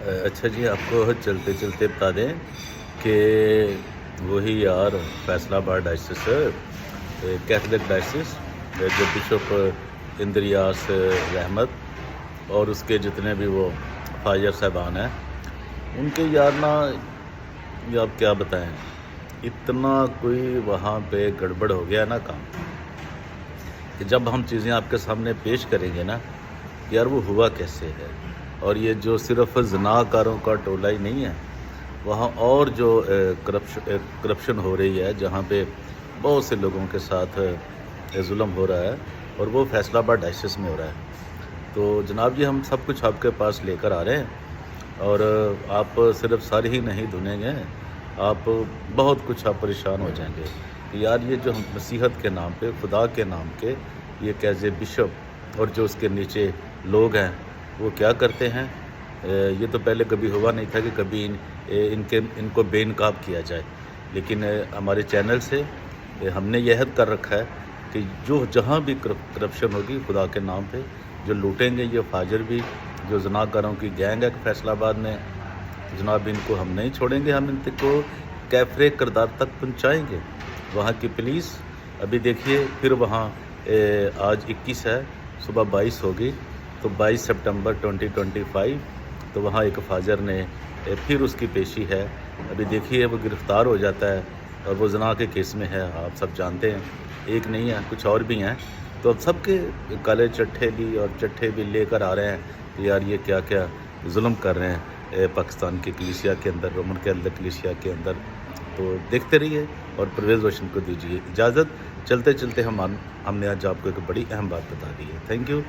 اچھا جی، آپ کو چلتے چلتے بتا دیں کہ وہی یار فیصل آباد ڈائسس کیتھولک ڈائسس جو بشپ اندریاس رحمت اور اس کے جتنے بھی وہ فاجر صاحبان ہیں ان کے یار نا، یہ آپ کیا بتائیں، اتنا کوئی وہاں پہ گڑبڑ ہو گیا نا کام کہ جب ہم چیزیں آپ کے سامنے پیش کریں گے نا یار وہ ہوا کیسے ہے. اور یہ جو صرف زنا کاروں کا ٹولہ ہی نہیں ہے، وہاں اور جو کرپشن ہو رہی ہے، جہاں پہ بہت سے لوگوں کے ساتھ ظلم ہو رہا ہے، اور وہ فیصل آباد ڈائسس میں ہو رہا ہے. تو جناب جی، ہم سب کچھ آپ کے پاس لے کر آ رہے ہیں، اور آپ صرف سر ہی نہیں دھنیں گے، آپ بہت کچھ آپ پریشان ہو جائیں گے کہ یار یہ جو ہم مسیحت کے نام پہ، خدا کے نام کے، یہ کیسے بشپ اور جو اس کے نیچے لوگ ہیں وہ کیا کرتے ہیں. یہ تو پہلے کبھی ہوا نہیں تھا کہ کبھی ان کو بے نقاب کیا جائے، لیکن ہمارے چینل سے ہم نے یہ عہد کر رکھا ہے کہ جو جہاں بھی کرپشن ہوگی خدا کے نام پہ، جو لوٹیں گے یہ فاجر بھی، جو زناکاروں کی گینگ ہے فیصل آباد میں، جناب ان کو ہم نہیں چھوڑیں گے، ہم ان کو کیفرے کردار تک پہنچائیں گے. وہاں کی پولیس ابھی دیکھیے، پھر وہاں آج 21 ہے، صبح 22 ہوگی، تو 22 سپٹمبر 2025 تو وہاں ایک فاجر نے پھر اس کی پیشی ہے. ابھی دیکھیے وہ گرفتار ہو جاتا ہے، اور وہ زنا کے کیس میں ہے، آپ سب جانتے ہیں، ایک نہیں ہے کچھ اور بھی ہیں. تو اب سب کے کالے چٹھے بھی اور چٹھے بھی لے کر آ رہے ہیں کہ یار یہ کیا کیا ظلم کر رہے ہیں پاکستان کی کلیسیا کے اندر، رومن کیتھولک کلیسیا کے اندر. تو دیکھتے رہیے اور پرویز روشن کو دیجیے اجازت. چلتے چلتے ہم نے آج آپ کو ایک بڑی اہم بات بتا دی ہے. Thank you.